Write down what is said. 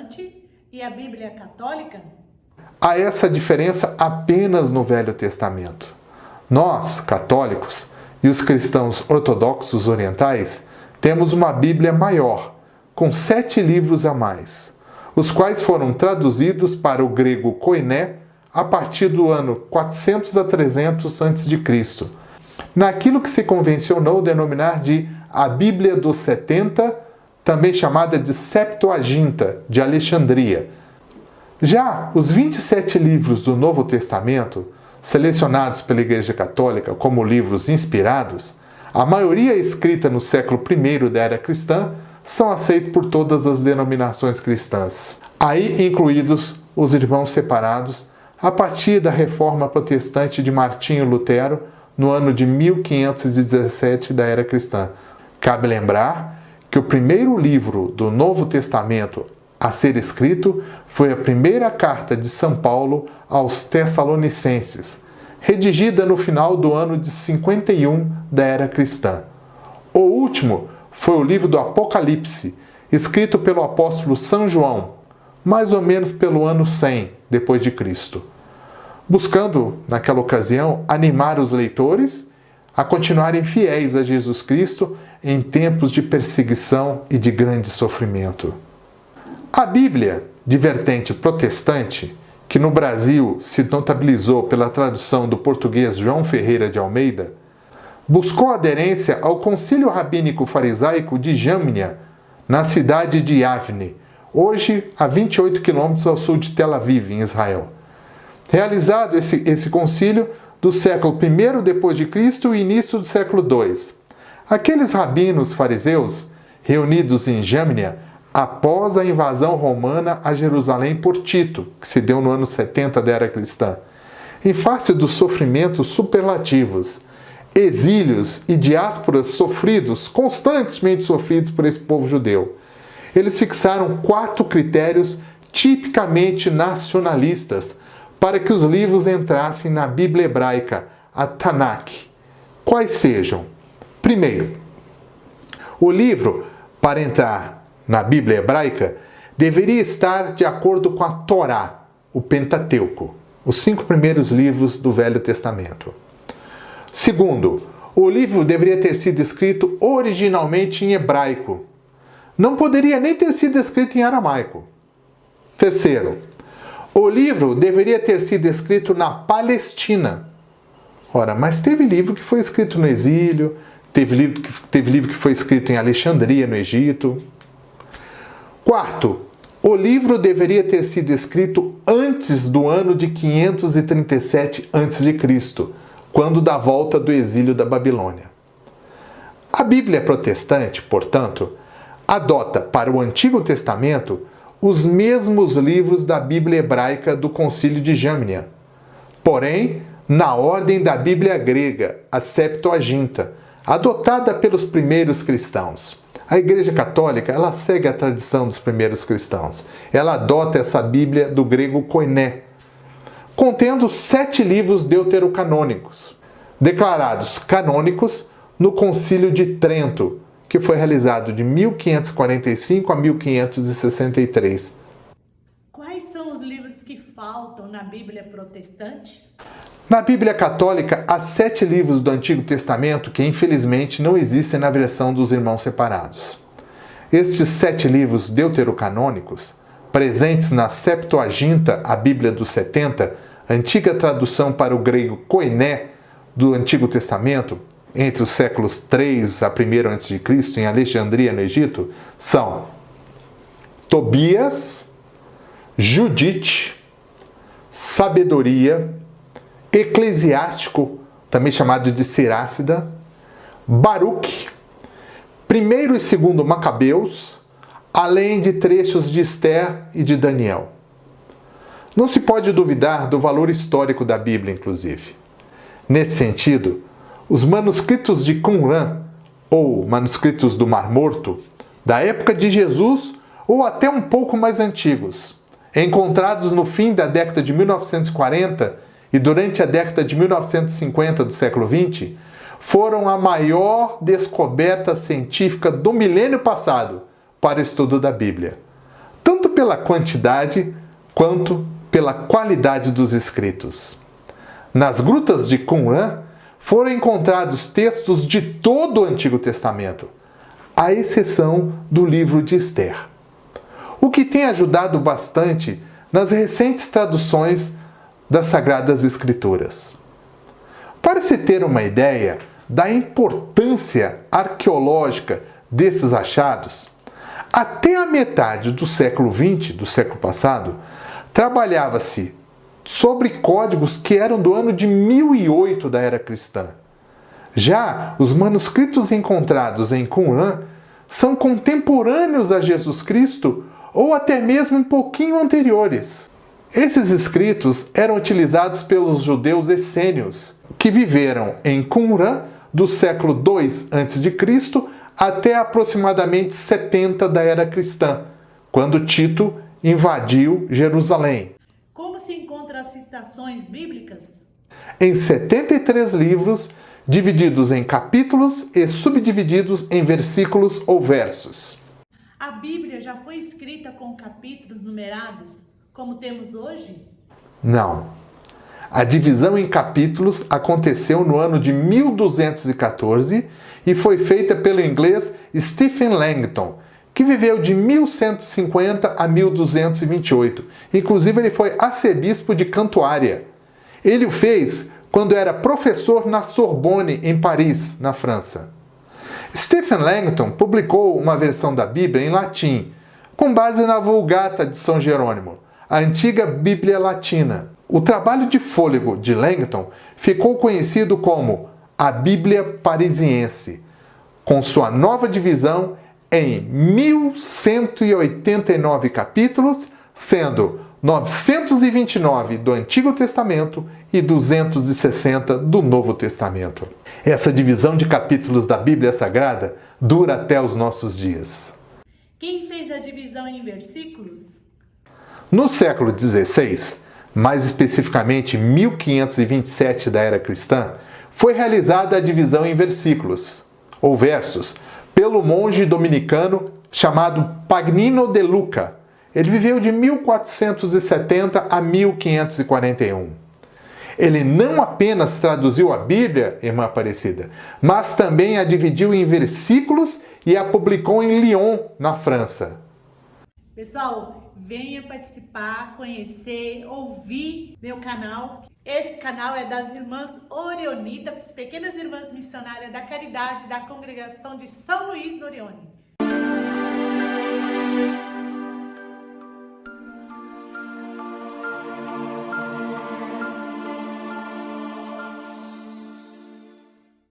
protestante e a Bíblia católica? Há essa diferença apenas no Velho Testamento. Nós, católicos, e os cristãos ortodoxos orientais, temos uma Bíblia maior, com 7 livros a mais, os quais foram traduzidos para o grego koiné a partir do ano 400 a 300 a.C., naquilo que se convencionou denominar de a Bíblia dos 70, também chamada de Septuaginta, de Alexandria. Já os 27 livros do Novo Testamento, selecionados pela Igreja Católica como livros inspirados, a maioria escrita no século I da era cristã, são aceitos por todas as denominações cristãs, aí incluídos os irmãos separados, a partir da Reforma Protestante de Martinho Lutero, no ano de 1517 da era cristã. Cabe lembrar que o primeiro livro do Novo Testamento a ser escrito foi a primeira carta de São Paulo aos Tessalonicenses, redigida no final do ano de 51 da era cristã. O último foi o livro do Apocalipse, escrito pelo apóstolo São João, mais ou menos pelo ano 100 depois de Cristo, buscando, naquela ocasião, animar os leitores a continuarem fiéis a Jesus Cristo em tempos de perseguição e de grande sofrimento. A Bíblia, de vertente protestante, que no Brasil se notabilizou pela tradução do português João Ferreira de Almeida, buscou aderência ao concílio rabínico farisaico de Jâmnia, na cidade de Yavne, hoje a 28 quilômetros ao sul de Tel Aviv, em Israel. Realizado esse concílio do século I depois de Cristo e início do século II. Aqueles rabinos fariseus, reunidos em Jâmnia, após a invasão romana a Jerusalém por Tito, que se deu no ano 70 da era cristã, em face dos sofrimentos superlativos, exílios e diásporas sofridos, constantemente sofridos por esse povo judeu, eles fixaram 4 critérios tipicamente nacionalistas para que os livros entrassem na Bíblia hebraica, a Tanakh. Quais sejam? Primeiro, o livro, para entrar na Bíblia hebraica, deveria estar de acordo com a Torá, o Pentateuco, os 5 primeiros livros do Velho Testamento. Segundo, o livro deveria ter sido escrito originalmente em hebraico. Não poderia nem ter sido escrito em aramaico. Terceiro, o livro deveria ter sido escrito na Palestina. Ora, mas teve livro que foi escrito no exílio, teve livro que foi escrito em Alexandria, no Egito. Quarto, o livro deveria ter sido escrito antes do ano de 537 a.C., quando da volta do exílio da Babilônia. A Bíblia protestante, portanto, adota para o Antigo Testamento os mesmos livros da Bíblia hebraica do Concílio de Jâmnia, porém na ordem da Bíblia grega, a Septuaginta, adotada pelos primeiros cristãos. A Igreja Católica, ela segue a tradição dos primeiros cristãos. Ela adota essa Bíblia do grego koiné, contendo 7 livros deuterocanônicos, declarados canônicos no Concílio de Trento, que foi realizado de 1545 a 1563. Quais são os livros que faltam na Bíblia protestante? Na Bíblia Católica, há 7 livros do Antigo Testamento que, infelizmente, não existem na versão dos irmãos separados. Estes 7 livros deuterocanônicos, presentes na Septuaginta, a Bíblia dos 70, antiga tradução para o grego koiné do Antigo Testamento, entre os séculos 3 a 1 a.C., em Alexandria, no Egito, são Tobias, Judite, Sabedoria, Eclesiástico, também chamado de Sirácida, Baruque, 1º e 2º Macabeus, além de trechos de Esther e de Daniel. Não se pode duvidar do valor histórico da Bíblia, inclusive. Nesse sentido, os manuscritos de Qumran, ou manuscritos do Mar Morto, da época de Jesus ou até um pouco mais antigos, encontrados no fim da década de 1940 e durante a década de 1950 do século XX, foram a maior descoberta científica do milênio passado para o estudo da Bíblia. tanto pela quantidade quanto pela qualidade dos escritos. Nas grutas de Qumran foram encontrados textos de todo o Antigo Testamento, à exceção do livro de Esther, o que tem ajudado bastante nas recentes traduções das Sagradas Escrituras. Para se ter uma ideia da importância arqueológica desses achados, até a metade do século XX, do século passado, trabalhava-se sobre códigos que eram do ano de 1008 da era cristã. Já os manuscritos encontrados em Qumran são contemporâneos a Jesus Cristo ou até mesmo um pouquinho anteriores. Esses escritos eram utilizados pelos judeus essênios, que viveram em Qumran do século II a.C. até aproximadamente 70 da era cristã, quando Tito invadiu Jerusalém. Como se encontram as citações bíblicas? Em 73 livros, divididos em capítulos e subdivididos em versículos ou versos. A Bíblia já foi escrita com capítulos numerados, como temos hoje? Não. A divisão em capítulos aconteceu no ano de 1214 e foi feita pelo inglês Stephen Langton, que viveu de 1150 a 1228. Inclusive, ele foi arcebispo de Cantuária. Ele o fez quando era professor na Sorbonne, em Paris, na França. Stephen Langton publicou uma versão da Bíblia em latim, com base na Vulgata de São Jerônimo, a antiga Bíblia Latina. O trabalho de fôlego de Langton ficou conhecido como a Bíblia Parisiense, com sua nova divisão em 1189 capítulos, sendo 929 do Antigo Testamento e 260 do Novo Testamento. Essa divisão de capítulos da Bíblia Sagrada dura até os nossos dias. Quem fez a divisão em versículos? No século XVI, mais especificamente 1527 da era cristã, foi realizada a divisão em versículos, ou versos, pelo monge dominicano chamado Pagnino de Lucca. Ele viveu de 1470 a 1541. Ele não apenas traduziu a Bíblia, irmã Aparecida, mas também a dividiu em versículos e a publicou em Lyon, na França. Pessoal, venha participar, conhecer, ouvir meu canal. Esse canal é das irmãs Orionitas, pequenas irmãs missionárias da caridade da congregação de São Luís Orione.